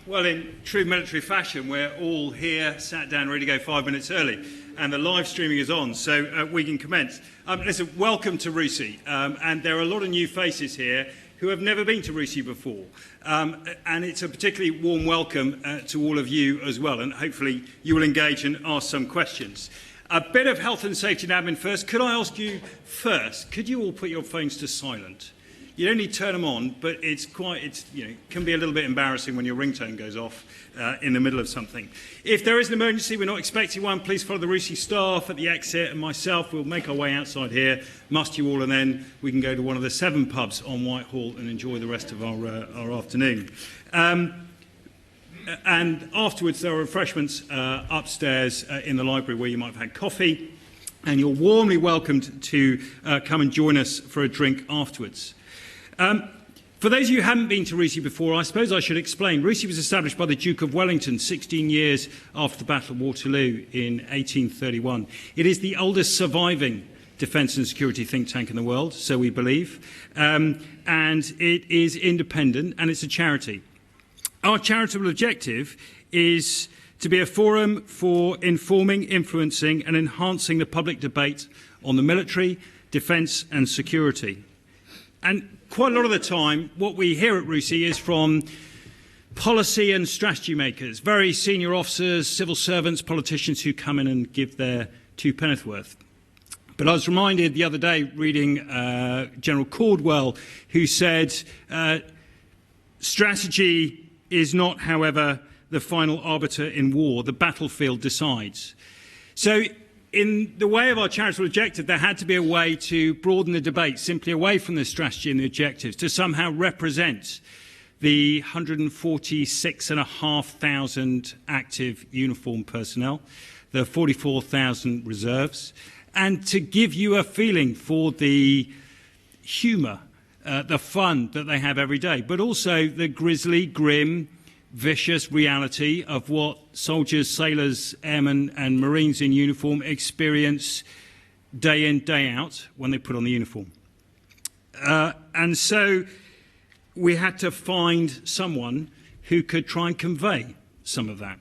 Well, in true military fashion, we're all here, sat down, ready to go 5 minutes early, and the live streaming is on, so we can commence. Listen, welcome to RUSI, and there are a lot of new faces here who have never been to RUSI before, and it's a particularly warm welcome to all of you as well, and hopefully you will engage and ask some questions. A bit of health and safety and admin first. Could I ask you first, could you all put your phones to silent? You don't need to turn them on, but it can be a little bit embarrassing when your ringtone goes off in the middle of something. If there is an emergency, we're not expecting one, please follow the RUSI staff at the exit, and myself will make our way outside here, muster you all, and then we can go to one of the 7 pubs on Whitehall and enjoy the rest of our afternoon. And afterwards, there are refreshments upstairs in the library where you might have had coffee, and you're warmly welcomed to come and join us for a drink afterwards. For those of you who haven't been to RUSI before, I suppose I should explain. RUSI was established by the Duke of Wellington 16 years after the Battle of Waterloo in 1831. It is the oldest surviving defence and security think tank in the world, so we believe, and it is independent and it's a charity. Our charitable objective is to be a forum for informing, influencing and enhancing the public debate on the military, defence and security. And quite a lot of the time, what we hear at RUSI is from policy and strategy makers, very senior officers, civil servants, politicians who come in and give their 2 penn'orth worth. But I was reminded the other day reading General Caldwell, who said, strategy is not, however, the final arbiter in war. The battlefield decides. So in the way of our charitable objective, there had to be a way to broaden the debate simply away from the strategy and the objectives to somehow represent the 146,500 active uniformed personnel, the 44,000 reserves, and to give you a feeling for the humour, the fun that they have every day, but also the grisly, grim, vicious reality of what soldiers, sailors, airmen and Marines in uniform experience day in, day out when they put on the uniform. And so we had to find someone who could try and convey some of that.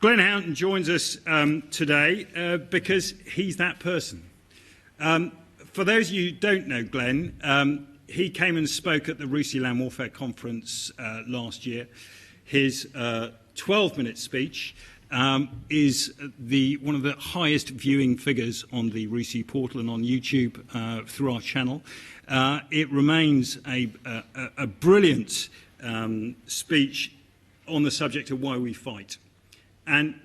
Glenn Haughton joins us today because he's that person. For those of you who don't know Glenn, he came and spoke at the RUSI Land Warfare Conference last year. His 12-minute speech is one of the highest viewing figures on the RUSI portal and on YouTube through our channel. It remains a brilliant speech on the subject of why we fight. And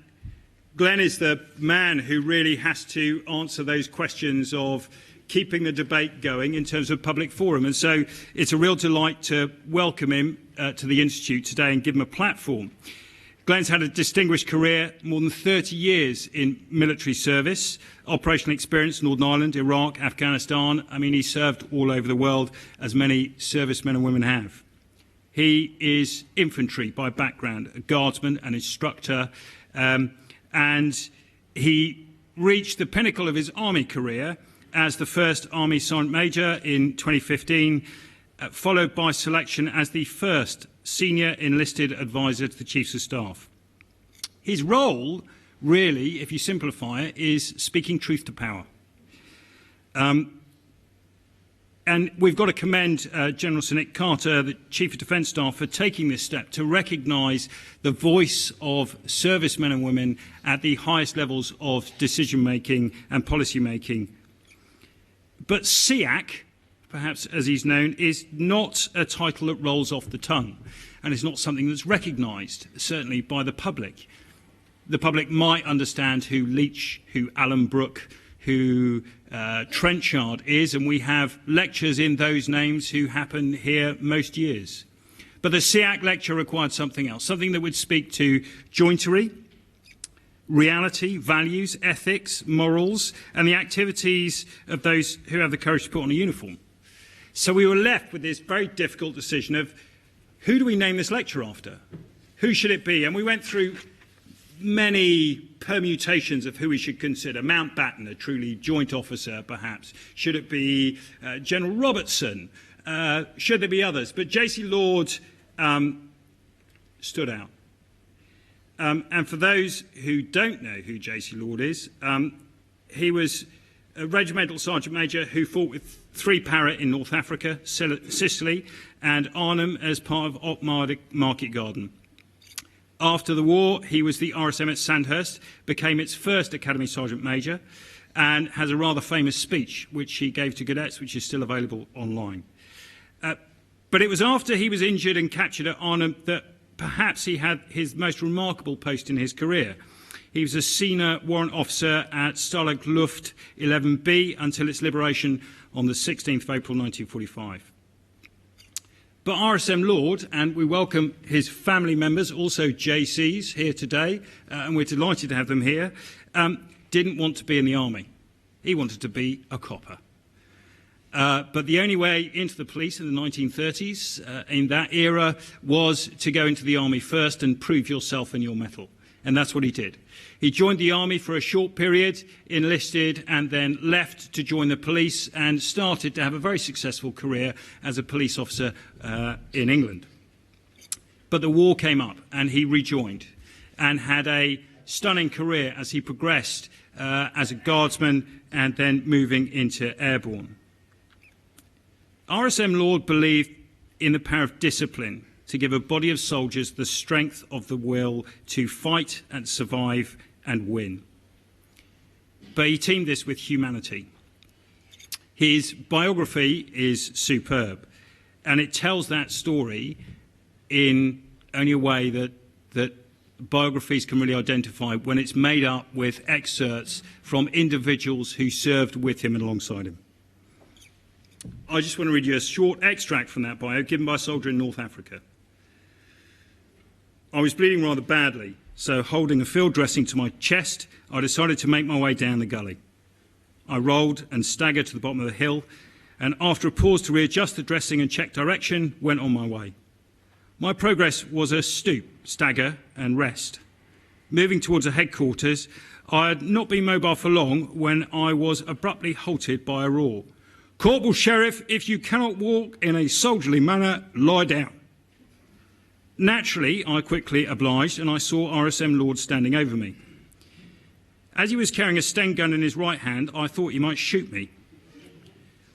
Glenn is the man who really has to answer those questions of keeping the debate going in terms of public forum. And so it's a real delight to welcome him to the Institute today and give him a platform. Glenn's had a distinguished career, more than 30 years in military service, operational experience, Northern Ireland, Iraq, Afghanistan. I mean, he served all over the world, as many servicemen and women have. He is infantry by background, a guardsman and instructor, and he reached the pinnacle of his army career as the first Army Sergeant Major in 2015, followed by selection as the first Senior Enlisted Advisor to the Chiefs of Staff. His role, really, if you simplify it, is speaking truth to power. And we've got to commend General Sir Nick Carter, the Chief of Defence Staff, for taking this step to recognise the voice of servicemen and women at the highest levels of decision-making and policy-making. But SEAC, perhaps as he's known, is not a title that rolls off the tongue, and it's not something that's recognised, certainly by the public. The public might understand who Leach, who Alan Brooke, who Trenchard is, and we have lectures in those names who happen here most years. But the SEAC lecture required something else, something that would speak to jointery, reality, values, ethics, morals, and the activities of those who have the courage to put on a uniform. So we were left with this very difficult decision of who do we name this lecture after? Who should it be? And we went through many permutations of who we should consider. Mountbatten, a truly joint officer, perhaps. Should it be General Robertson? Should there be others? But J.C. Lord stood out. And for those who don't know who J.C. Lord is, he was a regimental sergeant major who fought with 3 Para in North Africa, Sicily, and Arnhem as part of Op Market Garden. After the war, he was the RSM at Sandhurst, became its first Academy Sergeant Major, and has a rather famous speech which he gave to cadets, which is still available online. But it was after he was injured and captured at Arnhem that perhaps he had his most remarkable post in his career. He was a senior warrant officer at Stalag Luft 11B until its liberation on the 16th of April 1945. But RSM Lord, and we welcome his family members, also JCs, here today, and we're delighted to have them here, didn't want to be in the army. He wanted to be a copper. But the only way into the police in the 1930s, in that era, was to go into the army first and prove yourself and your mettle. And that's what he did. He joined the army for a short period, enlisted, and then left to join the police and started to have a very successful career as a police officer in England. But the war came up and he rejoined and had a stunning career as he progressed as a guardsman and then moving into airborne. RSM Lord believed in the power of discipline to give a body of soldiers the strength of the will to fight and survive and win. But he teamed this with humanity. His biography is superb, and it tells that story in only a way that biographies can really identify, when it's made up with excerpts from individuals who served with him and alongside him. I just want to read you a short extract from that bio given by a soldier in North Africa. I was bleeding rather badly, so holding a field dressing to my chest, I decided to make my way down the gully. I rolled and staggered to the bottom of the hill, and after a pause to readjust the dressing and check direction, went on my way. My progress was a stoop, stagger and rest. Moving towards the headquarters, I had not been mobile for long when I was abruptly halted by a roar. "Corporal Sheriff, if you cannot walk in a soldierly manner, lie down." Naturally, I quickly obliged, and I saw RSM Lord standing over me. As he was carrying a Sten gun in his right hand, I thought he might shoot me.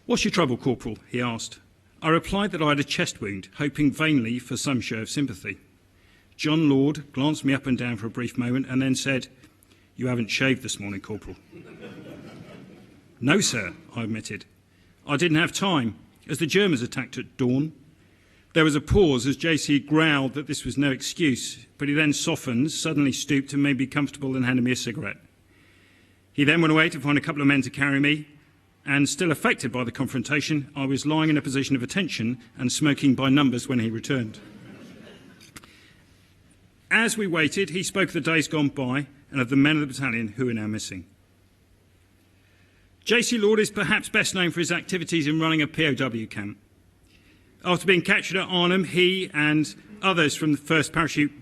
"What's your trouble, Corporal?" he asked. I replied that I had a chest wound, hoping vainly for some show of sympathy. John Lord glanced me up and down for a brief moment and then said, "You haven't shaved this morning, Corporal." "No, sir," I admitted. "I didn't have time, as the Germans attacked at dawn." There was a pause as JC growled that this was no excuse, but he then softened, suddenly stooped and made me comfortable and handed me a cigarette. He then went away to find a couple of men to carry me, and still affected by the confrontation, I was lying in a position of attention and smoking by numbers when he returned. As we waited, he spoke of the days gone by and of the men of the battalion who are now missing. J.C. Lord is perhaps best known for his activities in running a POW camp. After being captured at Arnhem, he and others from the 1st Parachute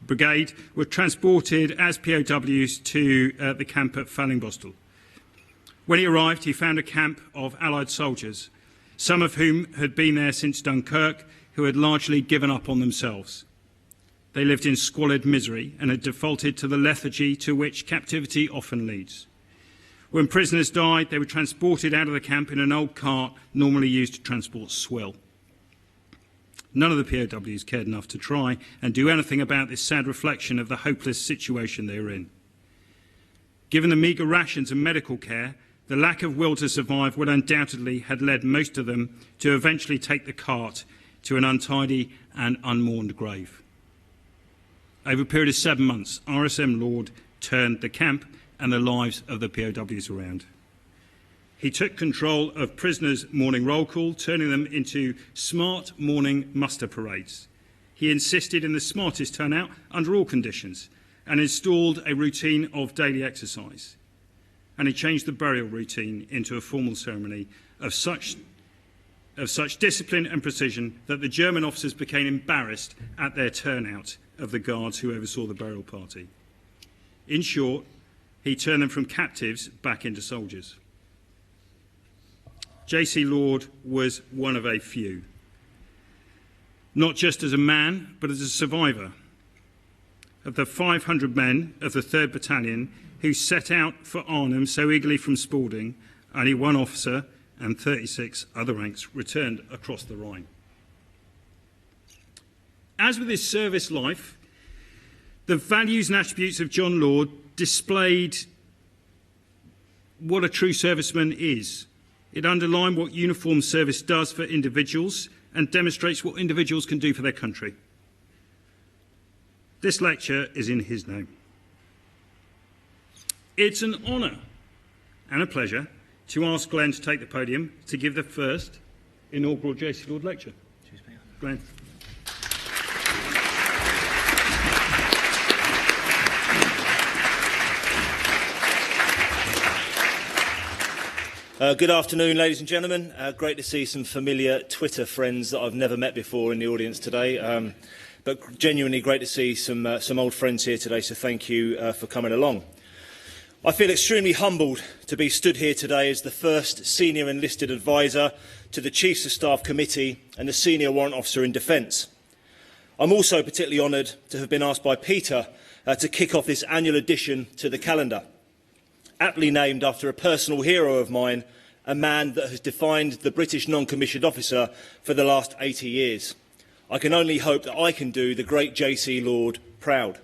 Brigade were transported as POWs to the camp at Fallingbostel. When he arrived, he found a camp of Allied soldiers, some of whom had been there since Dunkirk, who had largely given up on themselves. They lived in squalid misery and had defaulted to the lethargy to which captivity often leads. When prisoners died, they were transported out of the camp in an old cart normally used to transport swill. None of the POWs cared enough to try and do anything about this sad reflection of the hopeless situation they were in. Given the meagre rations and medical care, the lack of will to survive would undoubtedly have led most of them to eventually take the cart to an untidy and unmourned grave. Over a period of 7 months, RSM Lord turned the camp and the lives of the POWs around. He took control of prisoners' morning roll call, turning them into smart morning muster parades. He insisted in the smartest turnout under all conditions and installed a routine of daily exercise. And he changed the burial routine into a formal ceremony of such discipline and precision that the German officers became embarrassed at their turnout of the guards who oversaw the burial party. In short, he turned them from captives back into soldiers. J.C. Lord was one of a few. not just as a man, but as a survivor of the 500 men of the 3rd Battalion who set out for Arnhem so eagerly from Spalding. Only one officer and 36 other ranks returned across the Rhine. As with his service life, the values and attributes of John Lord displayed what a true serviceman is. It underlined what uniformed service does for individuals and demonstrates what individuals can do for their country. This lecture is in his name. It's an honour and a pleasure to ask Glenn to take the podium to give the first inaugural JC Lord lecture. Glenn. Good afternoon, ladies and gentlemen. Great to see some familiar Twitter friends that I've never met before in the audience today. But genuinely great to see some old friends here today, so thank you for coming along. I feel extremely humbled to be stood here today as the first Senior Enlisted Advisor to the Chiefs of Staff Committee and the Senior Warrant Officer in Defence. I'm also particularly honoured to have been asked by Peter to kick off this annual addition to the calendar, aptly named after a personal hero of mine, a man that has defined the British non-commissioned officer for the last 80 years. I can only hope that I can do the great JC Lord proud.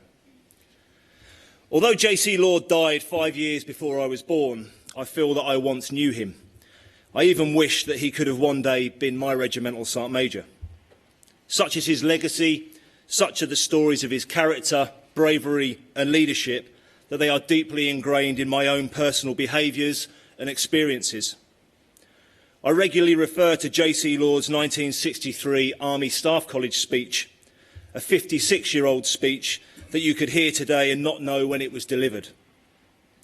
Although JC Lord died 5 years before I was born, I feel that I once knew him. I even wish that he could have one day been my regimental sergeant major. Such is his legacy, such are the stories of his character, bravery and leadership, that they are deeply ingrained in my own personal behaviours and experiences. I regularly refer to JC Lord's 1963 Army Staff College speech, a 56-year-old speech that you could hear today and not know when it was delivered.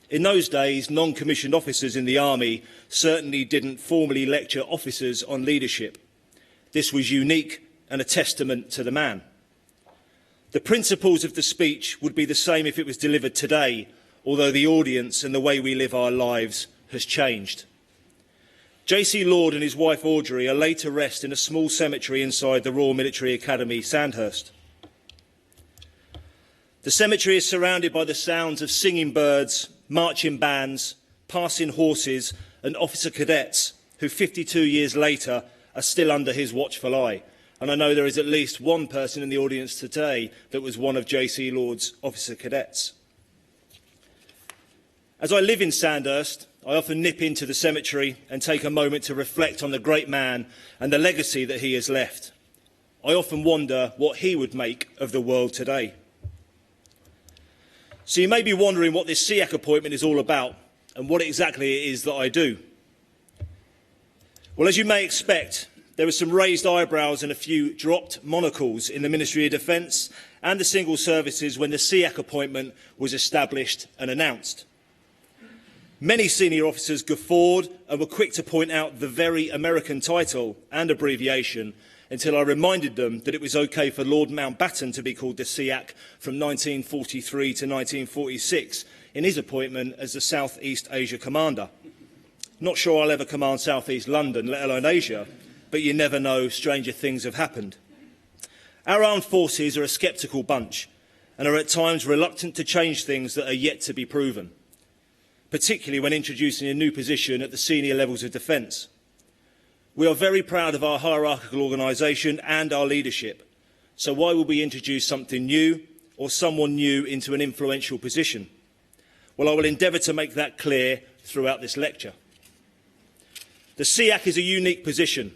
In those days, non-commissioned officers in the Army certainly didn't formally lecture officers on leadership. This was unique and a testament to the man. The principles of the speech would be the same if it was delivered today, although the audience and the way we live our lives has changed. JC Lord and his wife Audrey are laid to rest in a small cemetery inside the Royal Military Academy, Sandhurst. The cemetery is surrounded by the sounds of singing birds, marching bands, passing horses and officer cadets who 52 years later are still under his watchful eye. And I know there is at least one person in the audience today that was one of JC Lord's officer cadets. As I live in Sandhurst, I often nip into the cemetery and take a moment to reflect on the great man and the legacy that he has left. I often wonder what he would make of the world today. So you may be wondering what this SEAC appointment is all about and what exactly it is that I do. Well, as you may expect, there were some raised eyebrows and a few dropped monocles in the Ministry of Defence and the Single Services when the SEAC appointment was established and announced. Many senior officers guffawed and were quick to point out the very American title and abbreviation until I reminded them that it was okay for Lord Mountbatten to be called the SEAC from 1943 to 1946 in his appointment as the South East Asia Commander. Not sure I'll ever command South East London, let alone Asia, but you never know, stranger things have happened. Our armed forces are a sceptical bunch and are at times reluctant to change things that are yet to be proven, particularly when introducing a new position at the senior levels of defence. We are very proud of our hierarchical organisation and our leadership, so why would we introduce something new or someone new into an influential position? Well, I will endeavour to make that clear throughout this lecture. The SEAC is a unique position,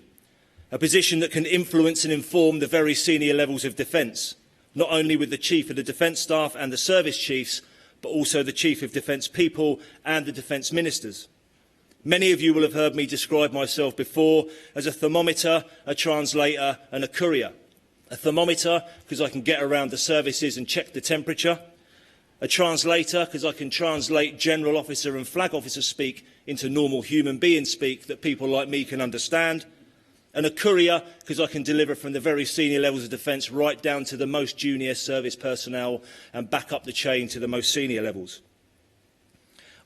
a position that can influence and inform the very senior levels of defence, not only with the Chief of the Defence Staff and the Service Chiefs, but also the Chief of Defence People and the Defence Ministers. Many of you will have heard me describe myself before as a thermometer, a translator and a courier. A thermometer because I can get around the services and check the temperature. A translator because I can translate general officer and flag officer speak into normal human being speak that people like me can understand. And a courier because I can deliver from the very senior levels of defence right down to the most junior service personnel and back up the chain to the most senior levels.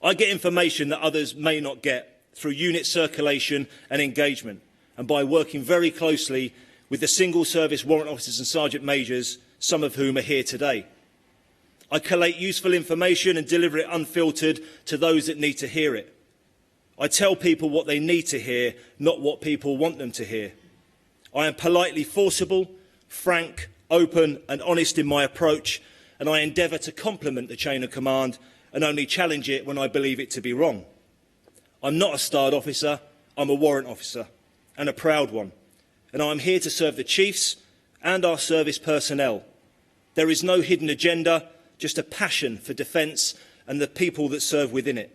I get information that others may not get through unit circulation and engagement and by working very closely with the single service warrant officers and sergeant majors, some of whom are here today. I collate useful information and deliver it unfiltered to those that need to hear it. I tell people what they need to hear, not what people want them to hear. I am politely forcible, frank, open and honest in my approach, and I endeavour to complement the chain of command and only challenge it when I believe it to be wrong. I'm not a starred officer, I'm a warrant officer, and a proud one, and I'm here to serve the chiefs and our service personnel. There is no hidden agenda, just a passion for defence and the people that serve within it.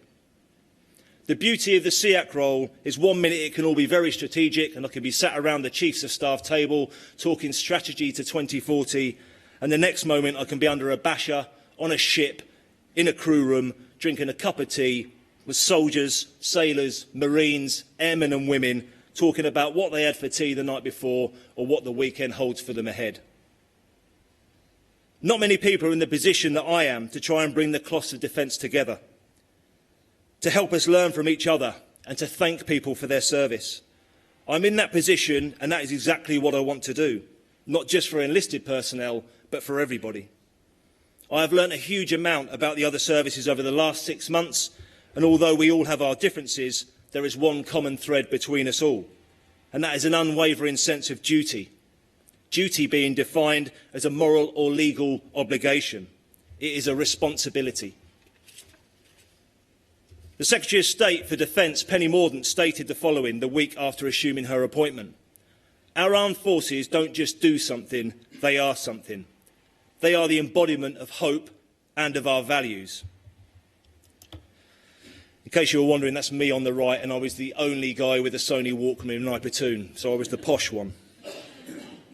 The beauty of the SEAC role is 1 minute it can all be very strategic and I can be sat around the Chiefs of Staff table talking strategy to 2040, and the next moment I can be under a basher, on a ship, in a crew room, drinking a cup of tea with soldiers, sailors, marines, airmen and women talking about what they had for tea the night before or what the weekend holds for them ahead. Not many people are in the position that I am to try and bring the cloths of defence together, to help us learn from each other and to thank people for their service. I'm in that position and that is exactly what I want to do, not just for enlisted personnel, but for everybody. I have learnt a huge amount about the other services over the last 6 months, and although we all have our differences, there is one common thread between us all, and that is an unwavering sense of duty. Duty being defined as a moral or legal obligation. It is a responsibility. The Secretary of State for Defence, Penny Mordaunt, stated the following the week after assuming her appointment. Our armed forces don't just do something, they are something. They are the embodiment of hope and of our values. In case you were wondering, that's me on the right, and I was the only guy with a Sony Walkman in my platoon, so I was the posh one.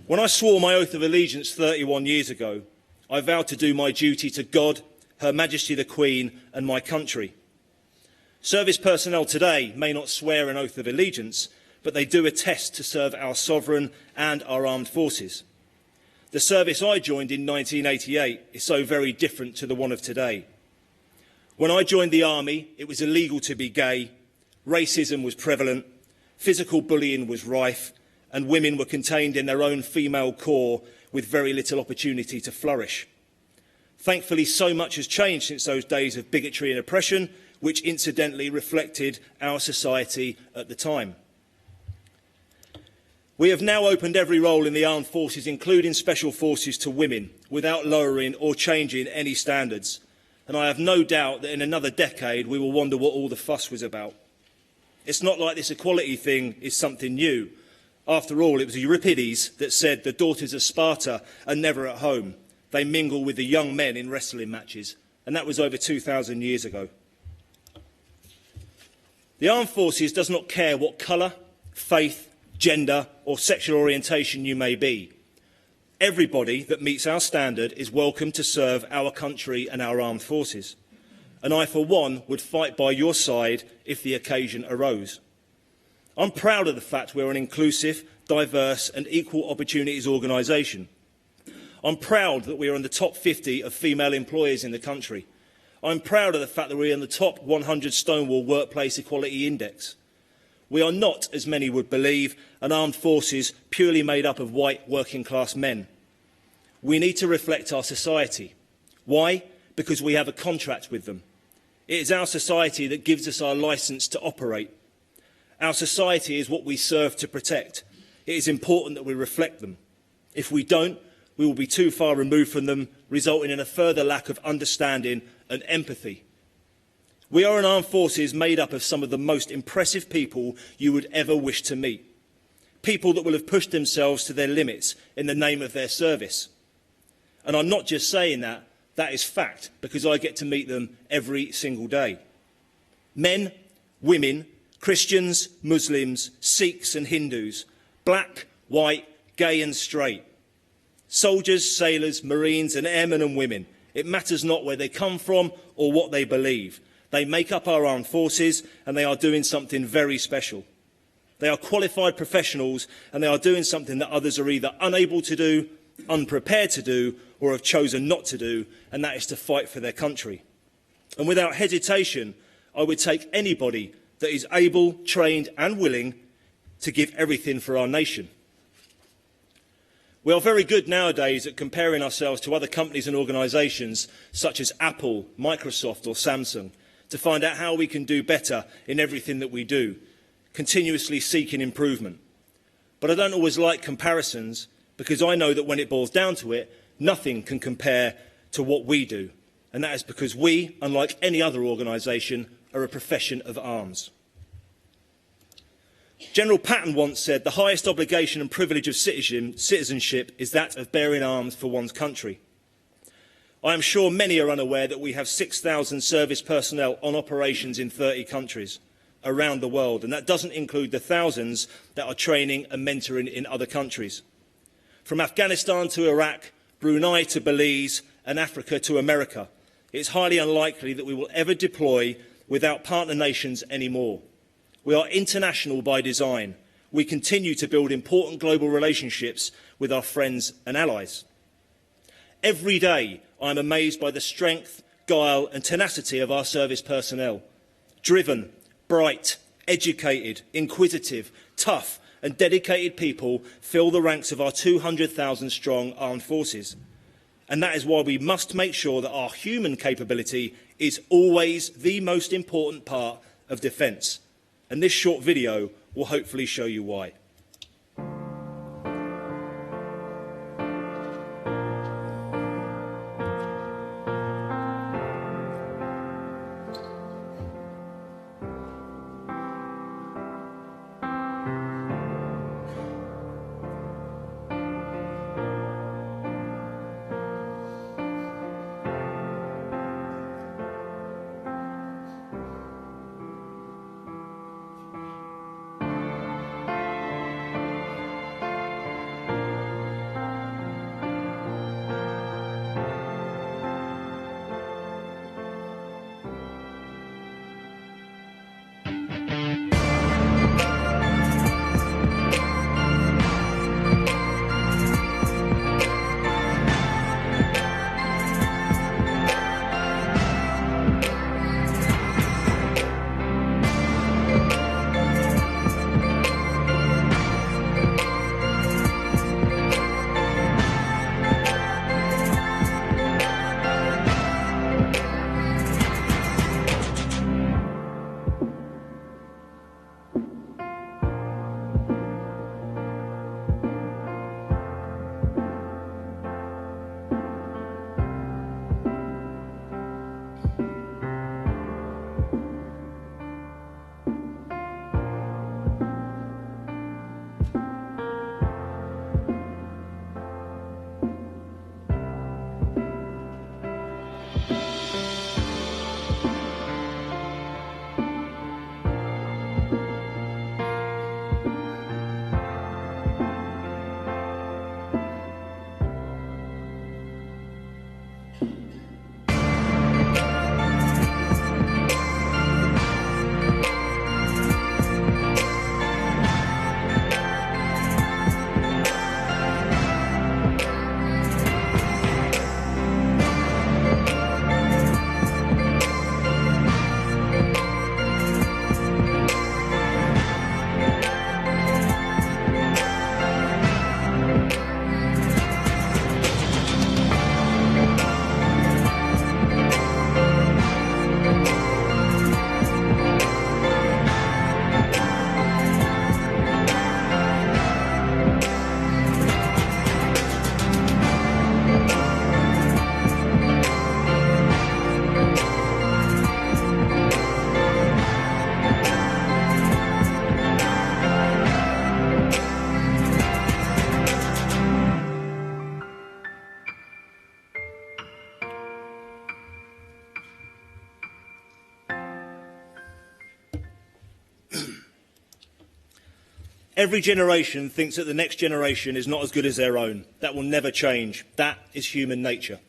When I swore my oath of allegiance 31 years ago, I vowed to do my duty to God, Her Majesty the Queen and my country. Service personnel today may not swear an oath of allegiance, but they do attest to serve our sovereign and our armed forces. The service I joined in 1988 is so very different to the one of today. When I joined the army, it was illegal to be gay, racism was prevalent, physical bullying was rife, and women were contained in their own female core with very little opportunity to flourish. Thankfully, so much has changed since those days of bigotry and oppression, which incidentally reflected our society at the time. We have now opened every role in the armed forces, including special forces, to women, without lowering or changing any standards. And I have no doubt that in another decade we will wonder what all the fuss was about. It's not like this equality thing is something new. After all, it was Euripides that said the daughters of Sparta are never at home. They mingle with the young men in wrestling matches. And that was over 2,000 years ago. The armed forces does not care what colour, faith, gender or sexual orientation you may be. Everybody that meets our standard is welcome to serve our country and our armed forces. And I, for one, would fight by your side if the occasion arose. I'm proud of the fact we're an inclusive, diverse and equal opportunities organisation. I'm proud that we are in the top 50 of female employers in the country. I'm proud of the fact that we're in the top 100 Stonewall Workplace Equality Index. We are not, as many would believe, an armed forces purely made up of white working class men. We need to reflect our society. Why? Because we have a contract with them. It is our society that gives us our licence to operate. Our society is what we serve to protect. It is important that we reflect them. If we don't, we will be too far removed from them, resulting in a further lack of understanding and empathy. We are an armed forces made up of some of the most impressive people you would ever wish to meet. People that will have pushed themselves to their limits in the name of their service. And I'm not just saying that, that is fact, because I get to meet them every single day. Men, women, Christians, Muslims, Sikhs and Hindus, black, white, gay and straight. Soldiers, sailors, marines and airmen and women. It matters not where they come from or what they believe. They make up our armed forces and they are doing something very special. They are qualified professionals and they are doing something that others are either unable to do, unprepared to do or have chosen not to do, and that is to fight for their country. And without hesitation, I would take anybody that is able, trained and willing to give everything for our nation. We are very good nowadays at comparing ourselves to other companies and organisations such as Apple, Microsoft or Samsung to find out how we can do better in everything that we do, continuously seeking improvement. But I don't always like comparisons because I know that when it boils down to it, nothing can compare to what we do. And that is because we, unlike any other organisation, are a profession of arms. General Patton once said, the highest obligation and privilege of citizenship is that of bearing arms for one's country. I am sure many are unaware that we have 6,000 service personnel on operations in 30 countries around the world, and that doesn't include the thousands that are training and mentoring in other countries. From Afghanistan to Iraq, Brunei to Belize, and Africa to America, it's highly unlikely that we will ever deploy without partner nations anymore. We are international by design. We continue to build important global relationships with our friends and allies. Every day, I am amazed by the strength, guile and tenacity of our service personnel. Driven, bright, educated, inquisitive, tough and dedicated people fill the ranks of our 200,000 strong armed forces. And that is why we must make sure that our human capability is always the most important part of defence. And this short video will hopefully show you why. Every generation thinks that the next generation is not as good as their own. That will never change. That is human nature.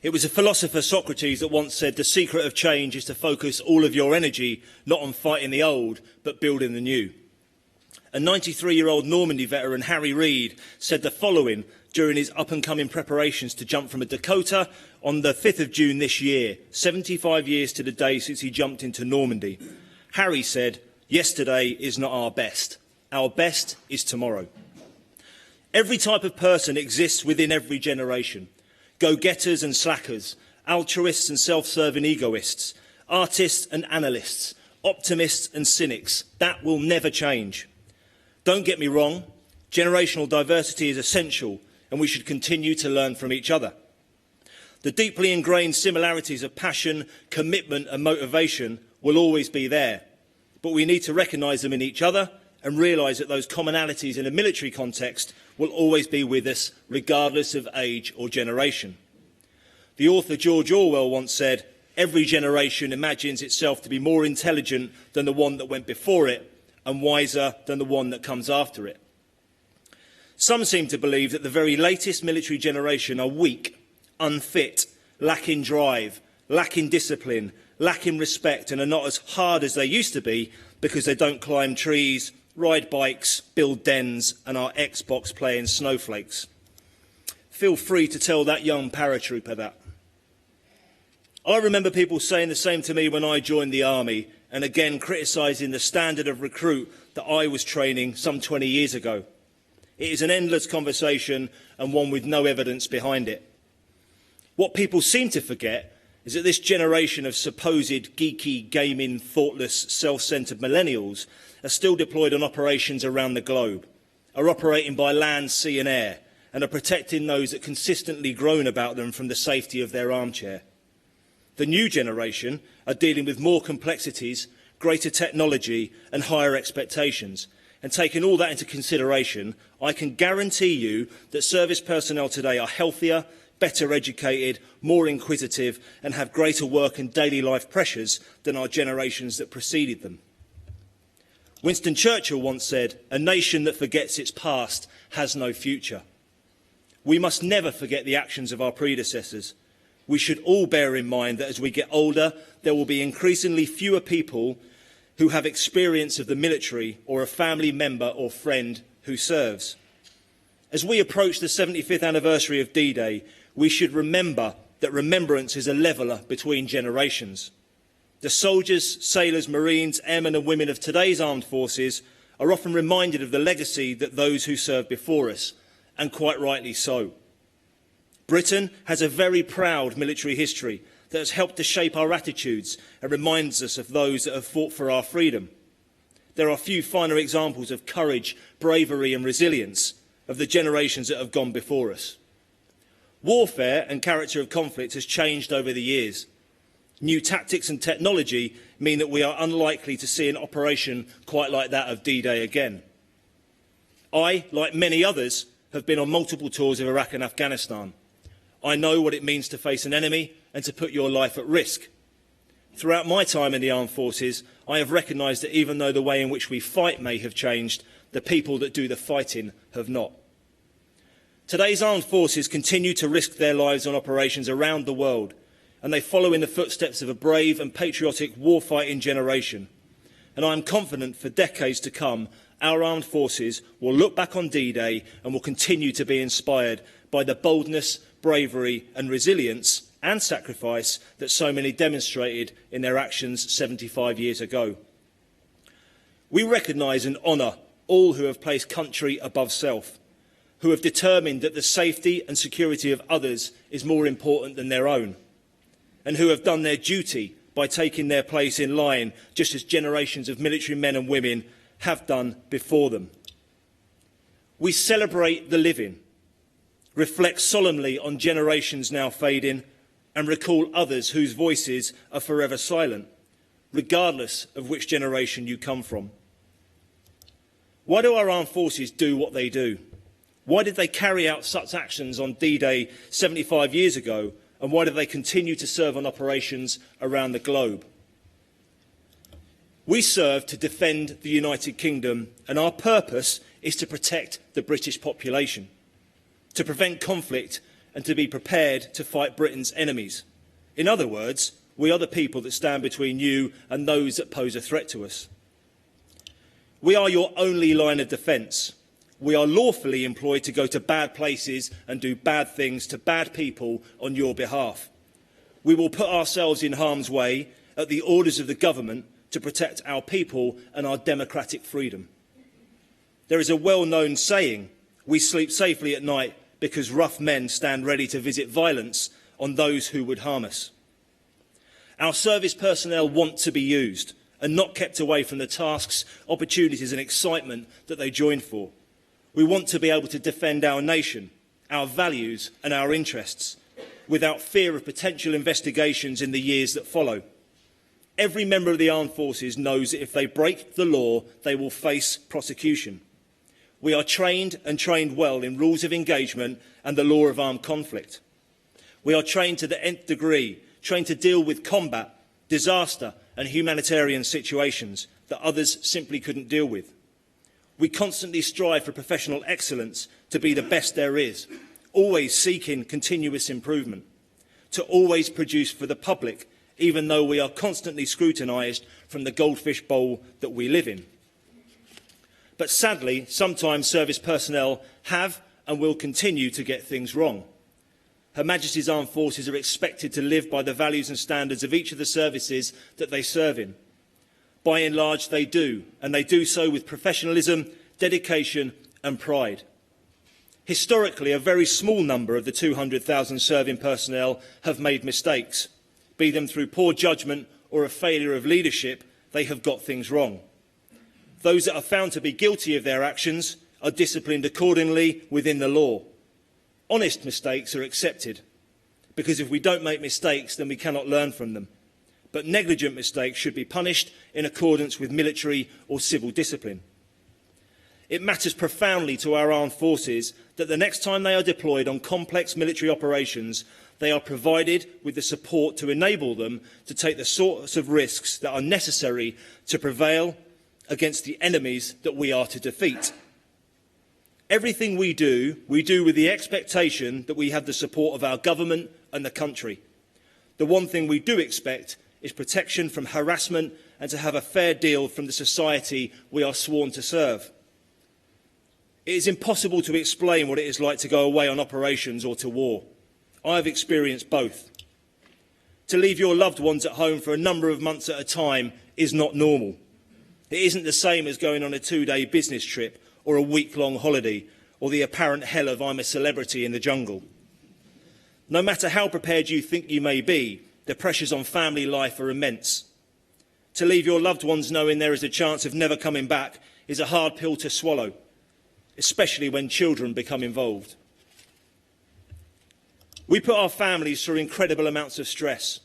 It was a philosopher, Socrates, that once said, the secret of change is to focus all of your energy not on fighting the old, but building the new. A 93-year-old Normandy veteran, Harry Reid, said the following during his up-and-coming preparations to jump from a Dakota on the 5th of June this year, 75 years to the day since he jumped into Normandy. Harry said, yesterday is not our best. Our best is tomorrow. Every type of person exists within every generation. Go-getters and slackers, altruists and self-serving egoists, artists and analysts, optimists and cynics. That will never change. Don't get me wrong, generational diversity is essential and we should continue to learn from each other. The deeply ingrained similarities of passion, commitment and motivation will always be there, but we need to recognise them in each other and realise that those commonalities in a military context will always be with us, regardless of age or generation. The author George Orwell once said, "Every generation imagines itself to be more intelligent than the one that went before it and wiser than the one that comes after it." Some seem to believe that the very latest military generation are weak, unfit, lacking drive, lacking discipline, lacking respect and are not as hard as they used to be because they don't climb trees, ride bikes, build dens and are Xbox playing snowflakes. Feel free to tell that young paratrooper that. I remember people saying the same to me when I joined the army and again criticising the standard of recruit that I was training some 20 years ago. It is an endless conversation and one with no evidence behind it. What people seem to forget is that this generation of supposed geeky, gaming, thoughtless, self-centred millennials are still deployed on operations around the globe, are operating by land, sea and air, and are protecting those that consistently groan about them from the safety of their armchair. The new generation are dealing with more complexities, greater technology and higher expectations. And taking all that into consideration, I can guarantee you that service personnel today are healthier, better educated, more inquisitive and have greater work and daily life pressures than our generations that preceded them. Winston Churchill once said, "A nation that forgets its past has no future." We must never forget the actions of our predecessors. We should all bear in mind that as we get older, there will be increasingly fewer people who have experience of the military or a family member or friend who serves. As we approach the 75th anniversary of D-Day, we should remember that remembrance is a leveller between generations. The soldiers, sailors, marines, airmen and women of today's armed forces are often reminded of the legacy that those who served before us, and quite rightly so. Britain has a very proud military history that has helped to shape our attitudes and reminds us of those that have fought for our freedom. There are few finer examples of courage, bravery and resilience of the generations that have gone before us. Warfare and character of conflict has changed over the years. New tactics and technology mean that we are unlikely to see an operation quite like that of D-Day again. I, like many others, have been on multiple tours of Iraq and Afghanistan. I know what it means to face an enemy and to put your life at risk. Throughout my time in the armed forces, I have recognised that even though the way in which we fight may have changed, the people that do the fighting have not. Today's armed forces continue to risk their lives on operations around the world, and they follow in the footsteps of a brave and patriotic war-fighting generation. And I am confident for decades to come, our armed forces will look back on D-Day and will continue to be inspired by the boldness, bravery and resilience and sacrifice that so many demonstrated in their actions 75 years ago. We recognise and honour all who have placed country above self, who have determined that the safety and security of others is more important than their own, and who have done their duty by taking their place in line, just as generations of military men and women have done before them. We celebrate the living, reflect solemnly on generations now fading, and recall others whose voices are forever silent, regardless of which generation you come from. Why do our armed forces do what they do? Why did they carry out such actions on D-Day 75 years ago, and why do they continue to serve on operations around the globe? We serve to defend the United Kingdom, and our purpose is to protect the British population, to prevent conflict and to be prepared to fight Britain's enemies. In other words, we are the people that stand between you and those that pose a threat to us. We are your only line of defence. We are lawfully employed to go to bad places and do bad things to bad people on your behalf. We will put ourselves in harm's way at the orders of the government to protect our people and our democratic freedom. There is a well-known saying, We sleep safely at night because rough men stand ready to visit violence on those who would harm us. Our service personnel want to be used and not kept away from the tasks, opportunities and excitement that they joined for. We want to be able to defend our nation, our values and our interests without fear of potential investigations in the years that follow. Every member of the armed forces knows that if they break the law, they will face prosecution. We are trained and trained well in rules of engagement and the law of armed conflict. We are trained to the nth degree, trained to deal with combat, disaster and humanitarian situations that others simply couldn't deal with. We constantly strive for professional excellence to be the best there is, always seeking continuous improvement, to always produce for the public, even though we are constantly scrutinised from the goldfish bowl that we live in. But sadly, sometimes service personnel have and will continue to get things wrong. Her Majesty's Armed Forces are expected to live by the values and standards of each of the services that they serve in. By and large, they do, and they do so with professionalism, dedication and pride. Historically, a very small number of the 200,000 serving personnel have made mistakes. Be them through poor judgment or a failure of leadership, they have got things wrong. Those that are found to be guilty of their actions are disciplined accordingly within the law. Honest mistakes are accepted, because if we don't make mistakes, then we cannot learn from them. But negligent mistakes should be punished in accordance with military or civil discipline. It matters profoundly to our armed forces that the next time they are deployed on complex military operations, they are provided with the support to enable them to take the sorts of risks that are necessary to prevail against the enemies that we are to defeat. Everything we do with the expectation that we have the support of our government and the country. The one thing we do expect is protection from harassment and to have a fair deal from the society we are sworn to serve. It is impossible to explain what it is like to go away on operations or to war. I have experienced both. To leave your loved ones at home for a number of months at a time is not normal. It isn't the same as going on a 2-day business trip or a week-long holiday or the apparent hell of I'm a celebrity in the jungle. No matter how prepared you think you may be, the pressures on family life are immense. To leave your loved ones knowing there is a chance of never coming back is a hard pill to swallow, especially when children become involved. We put our families through incredible amounts of stress.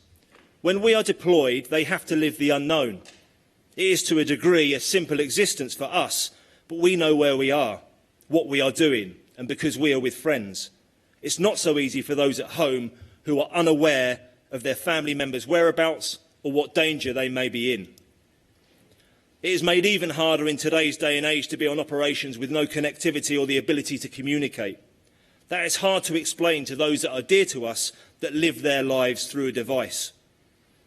When we are deployed, they have to live the unknown. It is to a degree a simple existence for us, but we know where we are, what we are doing, and because we are with friends. It's not so easy for those at home who are unaware of their family members' whereabouts or what danger they may be in. It is made even harder in today's day and age to be on operations with no connectivity or the ability to communicate. That is hard to explain to those that are dear to us that live their lives through a device.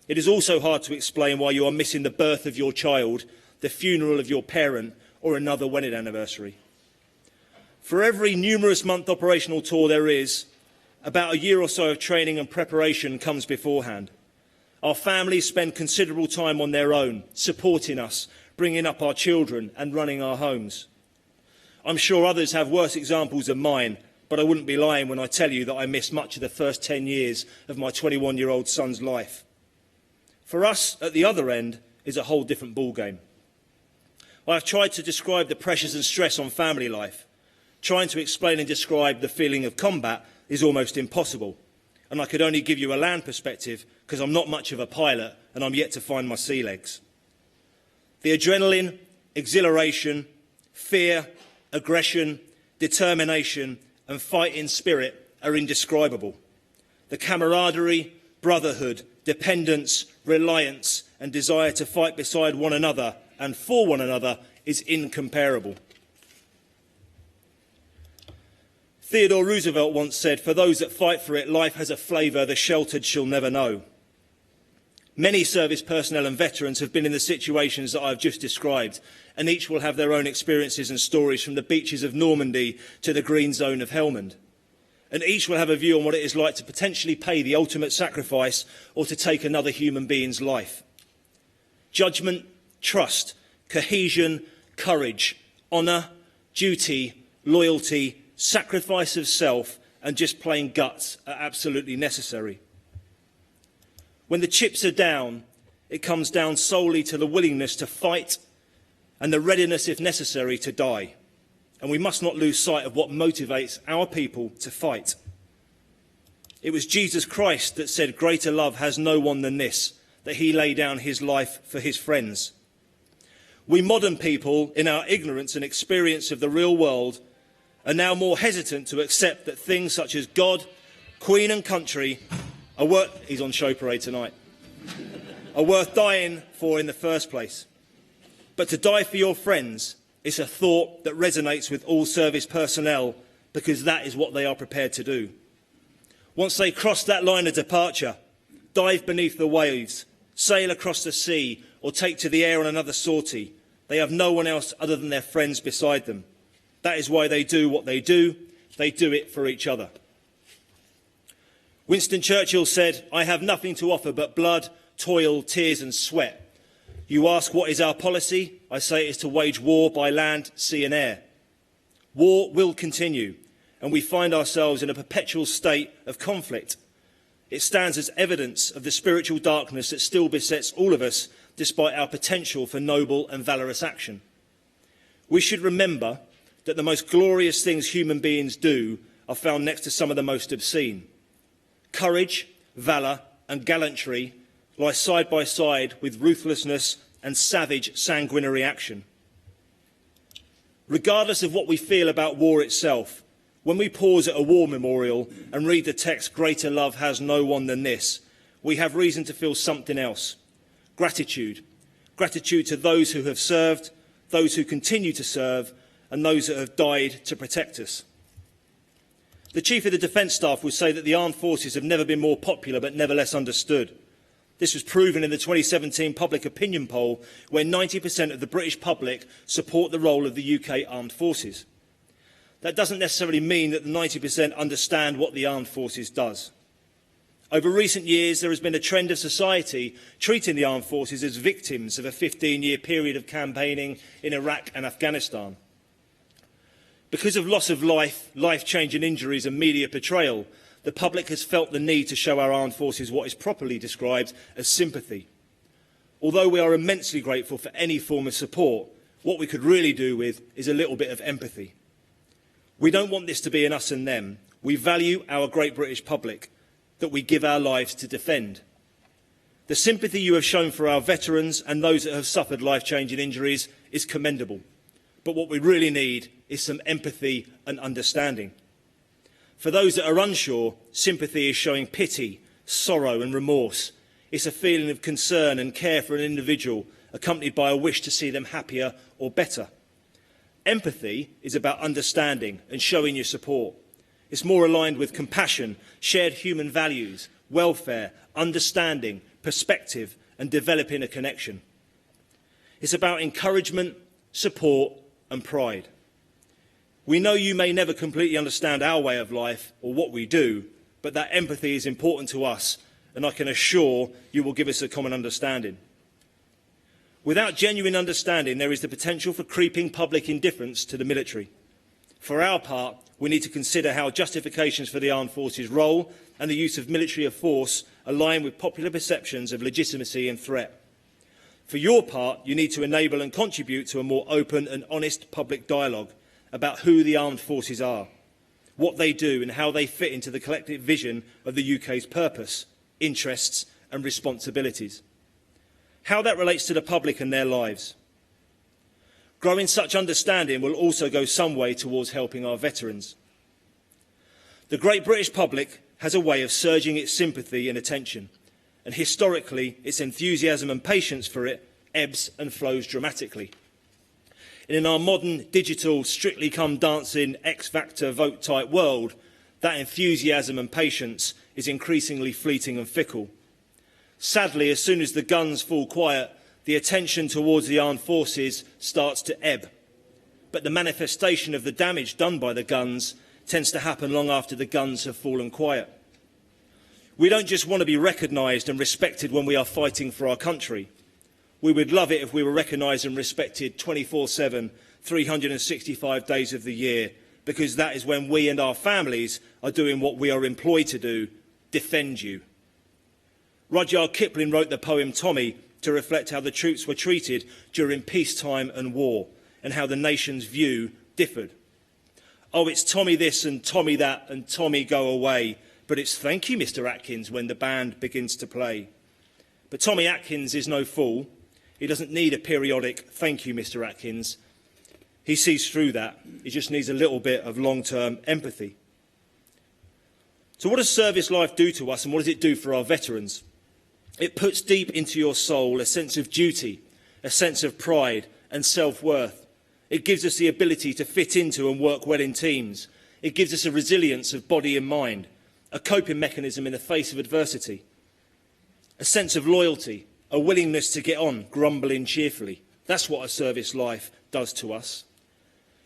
It is also hard to explain why you are missing the birth of your child, the funeral of your parent, or another wedding anniversary. For every numerous month operational tour there is, about a year or so of training and preparation comes beforehand. Our families spend considerable time on their own, supporting us, bringing up our children and running our homes. I'm sure others have worse examples than mine, but I wouldn't be lying when I tell you that I missed much of the first 10 years of my 21-year-old son's life. For us, at the other end, is a whole different ballgame. I have tried to describe the pressures and stress on family life. Trying to explain and describe the feeling of combat is almost impossible, and I could only give you a land perspective because I'm not much of a pilot and I'm yet to find my sea legs. The adrenaline, exhilaration, fear, aggression, determination and fighting spirit are indescribable. The camaraderie, brotherhood, dependence, reliance and desire to fight beside one another and for one another is incomparable. Theodore Roosevelt once said, "For those that fight for it, life has a flavour the sheltered shall never know." Many service personnel and veterans have been in the situations that I have just described, and each will have their own experiences and stories from the beaches of Normandy to the green zone of Helmand. And each will have a view on what it is like to potentially pay the ultimate sacrifice or to take another human being's life. Judgment, trust, cohesion, courage, honour, duty, loyalty sacrifice of self, and just plain guts are absolutely necessary. When the chips are down, it comes down solely to the willingness to fight and the readiness, if necessary, to die. And we must not lose sight of what motivates our people to fight. It was Jesus Christ that said, "Greater love has no one than this, that he lay down his life for his friends." We modern people, in our ignorance and experience of the real world, are now more hesitant to accept that things such as God, Queen and country are he's on show parade tonight, are worth dying for in the first place. But to die for your friends is a thought that resonates with all service personnel, because that is what they are prepared to do. Once they cross that line of departure, dive beneath the waves, sail across the sea, or take to the air on another sortie, they have no one else other than their friends beside them. That is why they do what they do. They do it for each other. Winston Churchill said, "I have nothing to offer but blood, toil, tears and sweat. You ask what is our policy? I say it is to wage war by land, sea and air." War will continue, and we find ourselves in a perpetual state of conflict. It stands as evidence of the spiritual darkness that still besets all of us, despite our potential for noble and valorous action. We should remember that the most glorious things human beings do are found next to some of the most obscene. Courage, valour and gallantry lie side by side with ruthlessness and savage sanguinary action. Regardless of what we feel about war itself, when we pause at a war memorial and read the text, "Greater love has no one than this," we have reason to feel something else. Gratitude. Gratitude to those who have served, those who continue to serve, and those that have died to protect us. The Chief of the Defence Staff would say that the armed forces have never been more popular but never less understood. This was proven in the 2017 public opinion poll, where 90% of the British public support the role of the UK armed forces. That doesn't necessarily mean that the 90% understand what the armed forces does. Over recent years, there has been a trend of society treating the armed forces as victims of a 15-year period of campaigning in Iraq and Afghanistan. Because of loss of life, life-changing injuries and media portrayal, the public has felt the need to show our armed forces what is properly described as sympathy. Although we are immensely grateful for any form of support, what we could really do with is a little bit of empathy. We don't want this to be an us and them. We value our great British public that we give our lives to defend. The sympathy you have shown for our veterans and those that have suffered life-changing injuries is commendable. But what we really need is some empathy and understanding. For those that are unsure, sympathy is showing pity, sorrow and remorse. It's a feeling of concern and care for an individual, accompanied by a wish to see them happier or better. Empathy is about understanding and showing your support. It's more aligned with compassion, shared human values, welfare, understanding, perspective and developing a connection. It's about encouragement, support and pride. We know you may never completely understand our way of life or what we do, but that empathy is important to us, and I can assure you will give us a common understanding. Without genuine understanding, there is the potential for creeping public indifference to the military. For our part, we need to consider how justifications for the armed forces' role and the use of military force align with popular perceptions of legitimacy and threat. For your part, you need to enable and contribute to a more open and honest public dialogue about who the armed forces are, what they do and how they fit into the collective vision of the UK's purpose, interests and responsibilities. How that relates to the public and their lives. Growing such understanding will also go some way towards helping our veterans. The great British public has a way of surging its sympathy and attention, and historically its enthusiasm and patience for it ebbs and flows dramatically. And in our modern, digital, strictly come dancing, X-Factor vote type world, that enthusiasm and patience is increasingly fleeting and fickle. Sadly, as soon as the guns fall quiet, the attention towards the armed forces starts to ebb. But the manifestation of the damage done by the guns tends to happen long after the guns have fallen quiet. We don't just want to be recognised and respected when we are fighting for our country. We would love it if we were recognised and respected 24/7, 365 days of the year, because that is when we and our families are doing what we are employed to do, defend you. Rudyard Kipling wrote the poem Tommy to reflect how the troops were treated during peacetime and war, and how the nation's view differed. Oh, it's Tommy this and Tommy that and Tommy go away, but it's thank you, Mr. Atkins, when the band begins to play. But Tommy Atkins is no fool. He doesn't need a periodic thank you, Mr. Atkins. He sees through that. He just needs a little bit of long-term empathy. So what does service life do to us, and what does it do for our veterans? It puts deep into your soul a sense of duty, a sense of pride and self-worth. It gives us the ability to fit into and work well in teams. It gives us a resilience of body and mind, a coping mechanism in the face of adversity, a sense of loyalty, a willingness to get on, grumbling cheerfully. That's what a service life does to us.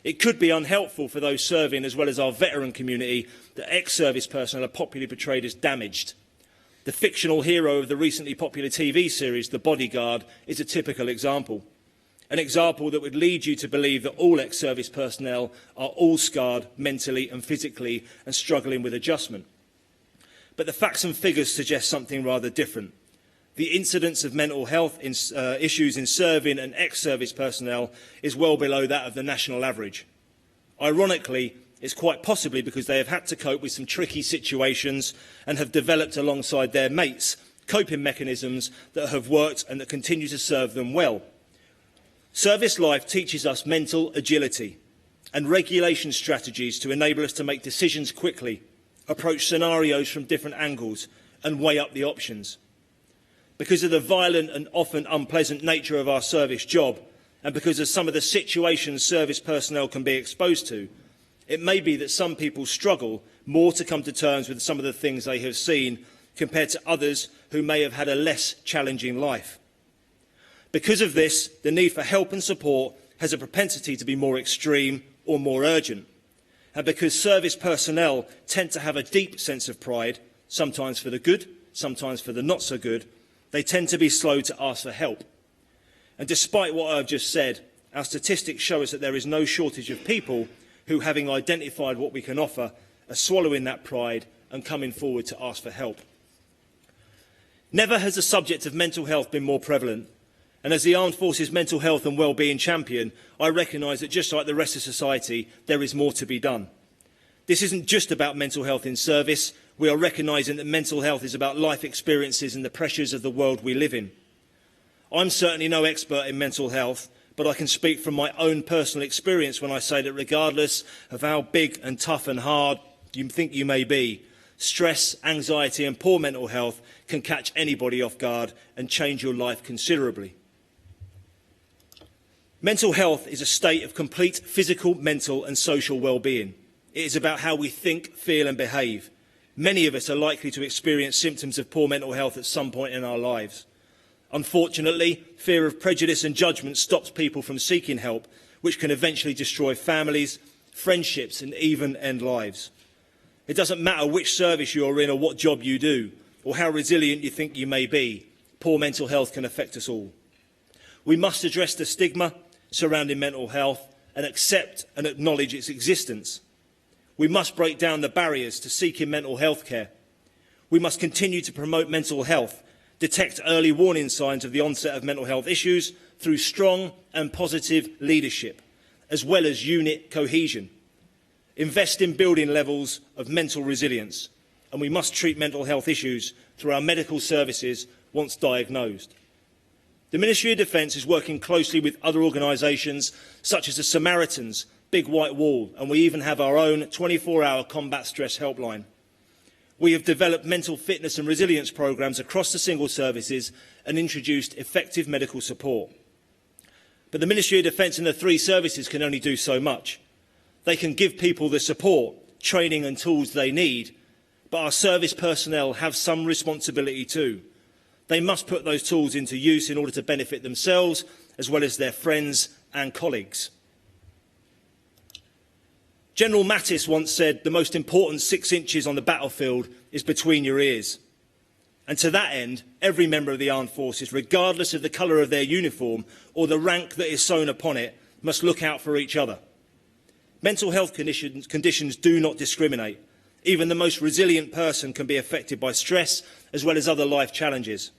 It could be unhelpful for those serving, as well as our veteran community, that ex-service personnel are popularly portrayed as damaged. The fictional hero of the recently popular TV series, The Bodyguard, is a typical example. An example that would lead you to believe that all ex-service personnel are all scarred mentally and physically and struggling with adjustment. But the facts and figures suggest something rather different. The incidence of mental health issues in serving and ex-service personnel is well below that of the national average. Ironically, it's quite possibly because they have had to cope with some tricky situations and have developed alongside their mates coping mechanisms that have worked and that continue to serve them well. Service life teaches us mental agility and regulation strategies to enable us to make decisions quickly, approach scenarios from different angles and weigh up the options. Because of the violent and often unpleasant nature of our service job, and because of some of the situations service personnel can be exposed to, it may be that some people struggle more to come to terms with some of the things they have seen compared to others who may have had a less challenging life. Because of this, the need for help and support has a propensity to be more extreme or more urgent. And because service personnel tend to have a deep sense of pride, sometimes for the good, sometimes for the not so good, they tend to be slow to ask for help. And despite what I've just said, our statistics show us that there is no shortage of people who, having identified what we can offer, are swallowing that pride and coming forward to ask for help. Never has the subject of mental health been more prevalent. And as the Armed Forces Mental Health and Wellbeing Champion, I recognise that just like the rest of society, there is more to be done. This isn't just about mental health in service. We are recognising that mental health is about life experiences and the pressures of the world we live in. I'm certainly no expert in mental health, but I can speak from my own personal experience when I say that regardless of how big and tough and hard you think you may be, stress, anxiety and poor mental health can catch anybody off guard and change your life considerably. Mental health is a state of complete physical, mental and social well-being. It is about how we think, feel and behave. Many of us are likely to experience symptoms of poor mental health at some point in our lives. Unfortunately, fear of prejudice and judgment stops people from seeking help, which can eventually destroy families, friendships and even end lives. It doesn't matter which service you're in or what job you do, or how resilient you think you may be. Poor mental health can affect us all. We must address the stigma surrounding mental health and accept and acknowledge its existence. We must break down the barriers to seeking mental health care. We must continue to promote mental health, detect early warning signs of the onset of mental health issues through strong and positive leadership, as well as unit cohesion. Invest in building levels of mental resilience, and we must treat mental health issues through our medical services once diagnosed. The Ministry of Defence is working closely with other organisations such as the Samaritans, Big White Wall, and we even have our own 24-hour combat stress helpline. We have developed mental fitness and resilience programmes across the single services and introduced effective medical support. But the Ministry of Defence and the three services can only do so much. They can give people the support, training and tools they need, but our service personnel have some responsibility too. They must put those tools into use in order to benefit themselves as well as their friends and colleagues. General Mattis once said, the most important 6 inches on the battlefield is between your ears. And to that end, every member of the armed forces, regardless of the colour of their uniform or the rank that is sewn upon it, must look out for each other. Mental health conditions do not discriminate. Even the most resilient person can be affected by stress as well as other life challenges.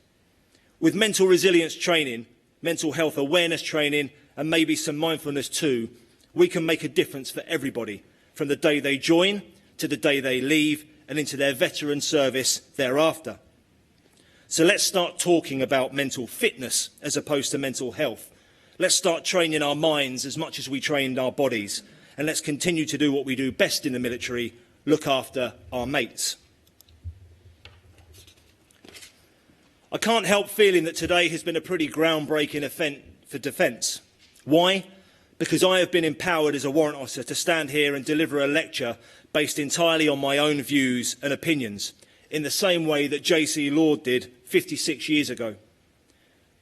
With mental resilience training, mental health awareness training, and maybe some mindfulness too, we can make a difference for everybody, from the day they join to the day they leave and into their veteran service thereafter. So let's start talking about mental fitness as opposed to mental health. Let's start training our minds as much as we train our bodies, and let's continue to do what we do best in the military, look after our mates. I can't help feeling that today has been a pretty groundbreaking event for defence. Why? Because I have been empowered as a warrant officer to stand here and deliver a lecture based entirely on my own views and opinions, in the same way that J.C. Lord did 56 years ago.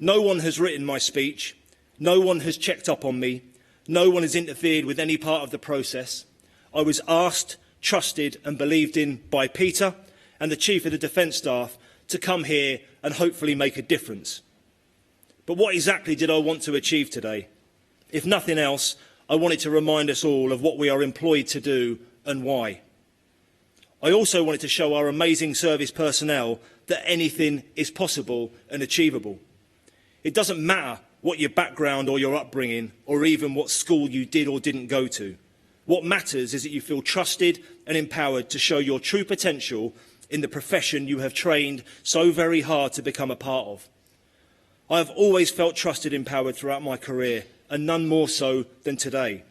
No one has written my speech, no one has checked up on me, no one has interfered with any part of the process. I was asked, trusted and believed in by Peter and the Chief of the Defence Staff to come here and hopefully make a difference. But what exactly did I want to achieve today? If nothing else, I wanted to remind us all of what we are employed to do and why. I also wanted to show our amazing service personnel that anything is possible and achievable. It doesn't matter what your background or your upbringing, or even what school you did or didn't go to. What matters is that you feel trusted and empowered to show your true potential in the profession you have trained so very hard to become a part of. I have always felt trusted and empowered throughout my career, and none more so than today.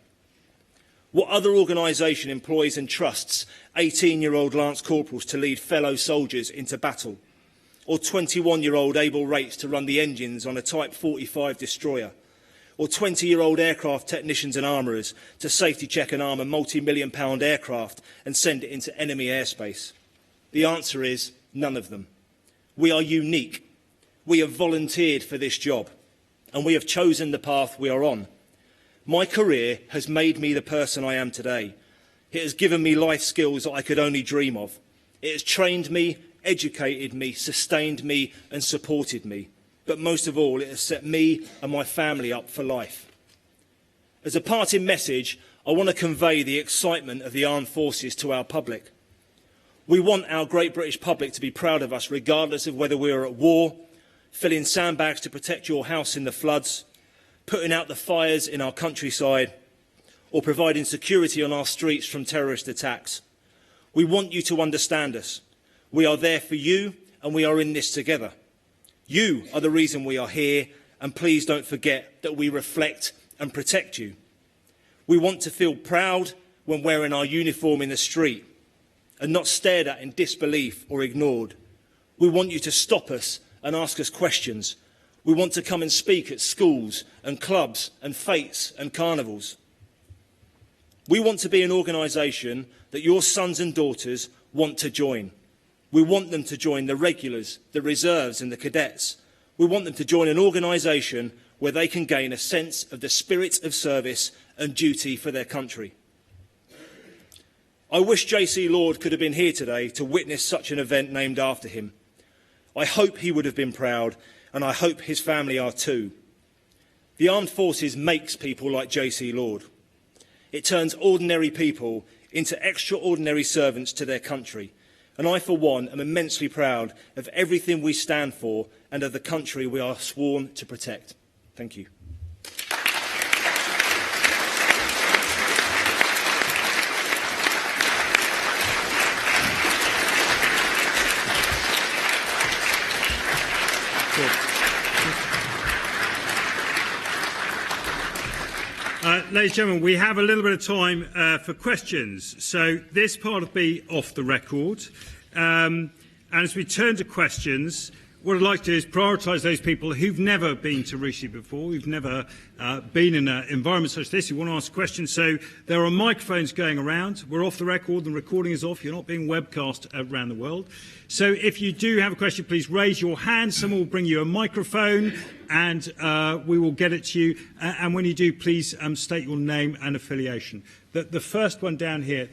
What other organisation employs and trusts 18-year-old Lance Corporals to lead fellow soldiers into battle? Or 21-year-old able rates to run the engines on a Type 45 destroyer? Or 20-year-old aircraft technicians and armourers to safety check and arm a multi-million-pound aircraft and send it into enemy airspace? The answer is none of them. We are unique. We have volunteered for this job, and we have chosen the path we are on. My career has made me the person I am today. It has given me life skills that I could only dream of. It has trained me, educated me, sustained me and supported me. But most of all, it has set me and my family up for life. As a parting message, I want to convey the excitement of the armed forces to our public. We want our great British public to be proud of us, regardless of whether we are at war, filling sandbags to protect your house in the floods, putting out the fires in our countryside, or providing security on our streets from terrorist attacks. We want you to understand us. We are there for you, and we are in this together. You are the reason we are here, and please don't forget that we reflect and protect you. We want to feel proud when wearing our uniform in the street, and not stared at in disbelief or ignored. We want you to stop us and ask us questions. We want to come and speak at schools and clubs and fetes and carnivals. We want to be an organisation that your sons and daughters want to join. We want them to join the regulars, the reserves and the cadets. We want them to join an organisation where they can gain a sense of the spirit of service and duty for their country. I wish J.C. Lord could have been here today to witness such an event named after him. I hope he would have been proud, and I hope his family are too. The armed forces makes people like J.C. Lord. It turns ordinary people into extraordinary servants to their country. And I, for one, am immensely proud of everything we stand for and of the country we are sworn to protect. Thank you. Ladies and gentlemen, we have a little bit of time for questions. So this part will be off the record. And as we turn to questions, what I'd like to do is prioritise those people who've never been to RISI before, who've never been in an environment such as this, who want to ask questions. So there are microphones going around. We're off the record. The recording is off. You're not being webcast around the world. So if you do have a question, please raise your hand. Someone will bring you a microphone and we will get it to you. And when you do, please state your name and affiliation. The first one down here.